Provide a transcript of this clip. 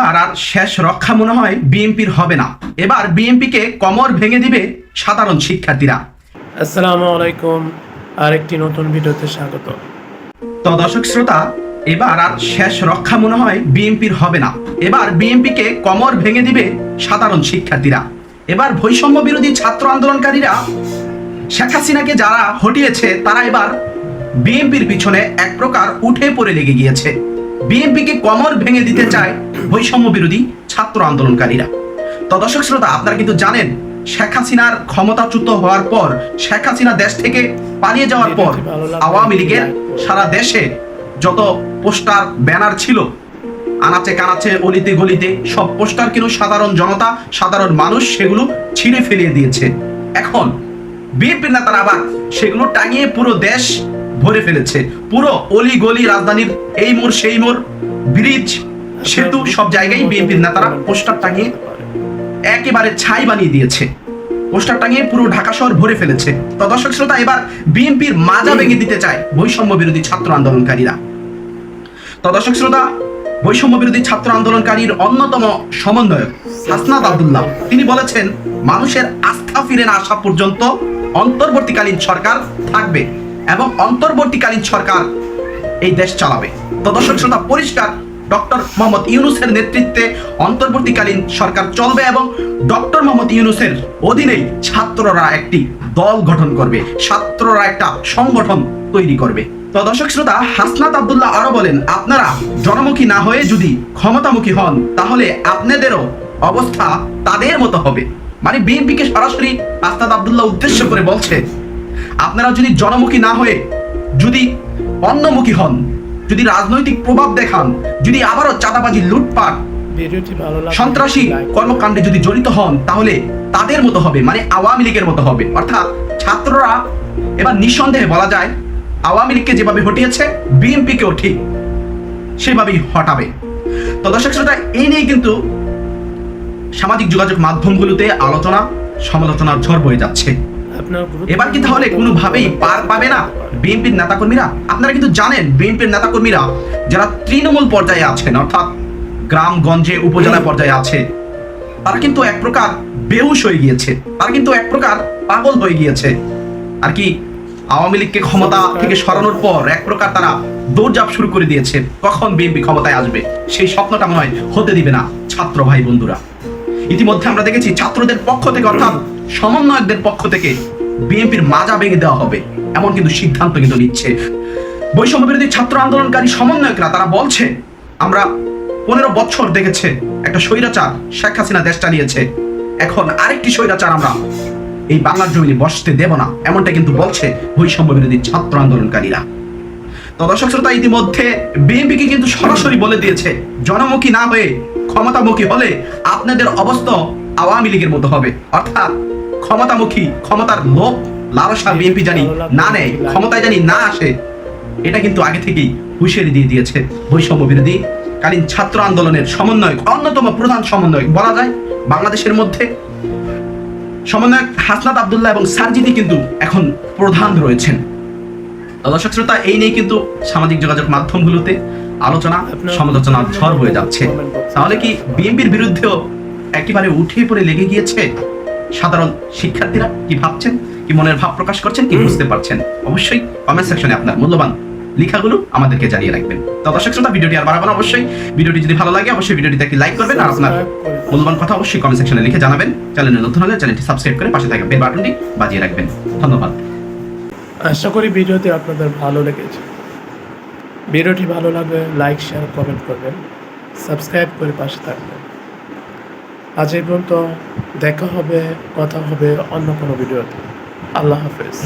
এবার আর শেষ রক্ষা মনে হয় বিএনপির হবে না। এবার বিএনপিকে কোমর ভেঙে দিবে সাধারণ শিক্ষার্থীরা। আসসালামু আলাইকুম, আরেকটি নতুন ভিডিওতে স্বাগত। তো দর্শক শ্রোতা, এবার আর শেষ রক্ষা মনে হয় বিএনপির হবে না। এবার বিএনপিকে কোমর ভেঙে দিবে সাধারণ শিক্ষার্থীরা। এবার বৈষম্য বিরোধী ছাত্র আন্দোলনকারীরা শেখ হাসিনাকে যারা হটিয়েছে তারা এবার বিএনপির পিছনে এক প্রকার উঠে পড়ে লেগে গিয়েছে। বিএনপিকে কোমর ভেঙে দিতে চায় বৈষম্য বিরোধী ছাত্র আন্দোলনকারীরা। তো দর্শক শ্রোতা, আপনারা কিন্তু জানেন শেখ হাসিনার ক্ষমতাচ্যুত হওয়ার পর, শেখ হাসিনা দেশ থেকে পালিয়ে যাওয়ার পর আওয়ামী লীগের সারা দেশে যত পোস্টার ব্যানার ছিল, আনাচে কানাচে অলিতে গলিতে সব পোস্টার কিন্তু সাধারণ জনতা, সাধারণ মানুষ সেগুলো ছিঁড়ে ফেলিয়ে দিয়েছে। এখন বিএনপির নেতারা আবার সেগুলো টাঙিয়ে পুরো দেশ ভরে ফেলেছে। পুরো অলি গলি, রাজধানীর এই মোড় সেই মোড়, ব্রিজ, সেতু, সব জায়গায় বিএনপির নেতারা পোস্টার টাঙিয়ে একেবারে ছাই বানিয়ে দিয়েছে। পোস্টার টাঙিয়ে পুরো ঢাকা শহর ভরে ফেলেছে। তো দর্শক শ্রোতা, এবার বিএনপির মাজা ভেঙে দিতে চায় বৈষম্য বিরোধী ছাত্র আন্দোলনকারীরা। তো দর্শক শ্রোতা, বৈষম্য বিরোধী ছাত্র আন্দোলনকারীর অন্যতম সমন্বয়ক হাসনাত আব্দুল্লাহ তিনি বলেছেন, মানুষের আস্থা ফিরে না আসা পর্যন্ত অন্তর্বর্তীকালীন সরকার থাকবে এবং অন্তর্বর্তীকালীন সরকার এই দেশ চালাবে। তো দর্শক শ্রোতা, পরিষ্কার ডক্টর মোহাম্মদ ইউনূসের নেতৃত্বে অন্তর্বর্তীকালীন সরকার চলবে এবং ডক্টর মোহাম্মদ ইউনূসের অধীনেই ছাত্ররা একটি দল গঠন করবে, ছাত্ররা একটা সংগঠন তৈরি করবে। তো দর্শক শ্রোতা, হাসনাত আব্দুল্লাহ আরো বলেন, আপনারা জনমুখী না হয়ে যদি ক্ষমতামুখী হন তাহলে আপনাদেরও অবস্থা তাদের মতো হবে। মানে বিএনপিকে সরাসরি হাসনাত আব্দুল্লাহ উদ্দেশ্য করে বলছে, আপনারা যদি জনমুখী না হয়ে যদি অন্যমুখী হন, যদি রাজনৈতিক প্রভাব দেখান, যদি আবারও চাঁদাবাজি, লুটপাট, সন্ত্রাসী কর্মকাণ্ডে যদি জড়িত হন তাহলে তাদের মতো হবে, মানে আওয়ামী লীগের মতো হবে। অর্থাৎ ছাত্ররা এবার নিঃসন্দেহে বলা যায় আওয়ামী লীগকে যেভাবে হটিয়েছে বিএনপিকেও ঠিক সেভাবেই হটাবে। তো দর্শক শ্রোতা, এই নিয়ে কিন্তু সামাজিক যোগাযোগ মাধ্যমগুলোতে আলোচনা সমালোচনার ঝড় বয়ে যাচ্ছে। এবার কি তাহলে কোনোভাবেই পার পাবে না বিএনপির নেতাকর্মীরা? আপনারা কিন্তু জানেন বিএনপির নেতাকর্মীরা যারা তৃণমূল পর্যায়ে আছেন, অর্থাৎ গ্রামগঞ্জে উপজেলা পর্যায়ে আছে, তারা কিন্তু এক প্রকার বেহুশ হয়ে গিয়েছে, তারা কিন্তু এক প্রকার পাগল হয়ে গিয়েছে। আর কি আওয়ামী লীগকে ক্ষমতা থেকে সরানোর পর এক প্রকার তারা দৌড়ঝাঁপ শুরু করে দিয়েছে, কখন বিএনপি ক্ষমতায় আসবে সেই স্বপ্নটা মনে হয় হতে দিবে না ছাত্র ভাই বন্ধুরা। ইতিমধ্যে আমরা দেখেছি ছাত্রদের পক্ষ থেকে, অর্থাৎ সমন্বয়কদের পক্ষ থেকে বিএনপির মাজা ভেঙে দেওয়া হবে এমন কিন্তু সিদ্ধান্ত কিন্তু নিচ্ছে বৈষম্য বিরোধী ছাত্র আন্দোলনকারী সমন্বয়করা। তারা বলছে, আমরা 15 বছর দেখেছে একটা স্বৈরাচার শেখ হাসিনা দেশ চালিয়েছে, এখন আরেকটি স্বৈরাচার আমরা এই বাংলার জমিনে বসতে দেব না, এমনটা কিন্তু বলছে বৈষম্য বিরোধী ছাত্র আন্দোলনকারীরা। তো দর্শক শ্রোতা, ইতিমধ্যে বিএনপিকে কিন্তু সরাসরি বলে দিয়েছে, জনমুখী না হয়ে ক্ষমতামুখী হলে আপনাদের অবস্থা আওয়ামী লীগের মতো হবে। অর্থাৎ ক্ষমতামুখী, ক্ষমতার লোভ লালসা বিএনপি জানি না নেয়, ক্ষমতায় জানি না আসে, এটা কিন্তু আগে থেকেই হুঁশিয়ারি দিয়ে দিয়েছে বৈষম্য বিরোধী কালীন ছাত্র আন্দোলনের সমন্বয়ক, অন্যতম প্রধান সমন্বয়ক বলা যায় বাংলাদেশের মধ্যে। সমন্বয়ক হাসনাত আব্দুল্লাহ এবং সারজিদি কিন্তু এখন প্রধান রয়েছেন। দর্শক শ্রোতা, এই নিয়ে কিন্তু সামাজিক যোগাযোগ মাধ্যমগুলোতে আলোচনা সমালোচনার ঝড় বয়ে যাচ্ছে। তাহলে কি বিএনপির বিরুদ্ধেও একেবারে উঠে পড়ে লেগে গিয়েছে সাধারণ শিক্ষার্থীরা? কি ভাবছেন, কি মনের ভাব প্রকাশ করছেন, কি বুঝতে পারছেন? অবশ্যই কমেন্ট সেকশনে আপনার মূল্যবান লেখাগুলো আমাদেরকে জানিয়ে রাখবেন। তো দর্শক শ্রোতা, ভিডিওটি আর বাড়াবো না, অবশ্যই ভিডিওটি যদি ভালো লাগে অবশ্যই ভিডিওটিতে একটি লাইক করবেন আর আপনার মূল্যবান কথা অবশ্যই কমেন্ট সেকশনে লিখে জানাবেন। চ্যানেলে নতুন হলে চ্যানেলটি সাবস্ক্রাইব করে পাশে থাকা বেল বাটনটি বাজিয়ে রাখবেন। ধন্যবাদ। আশা করি ভিডিওটি আপনাদের ভালো লেগেছে। ভিডিওটি ভালো লাগলে লাইক, শেয়ার, কমেন্ট করবেন, সাবস্ক্রাইব করে পাশে থাকবেন। আজ এই পর্যন্ত, দেখা হবে, কথা হবে অন্য কোনো ভিডিওতে। আল্লাহ হাফেজ।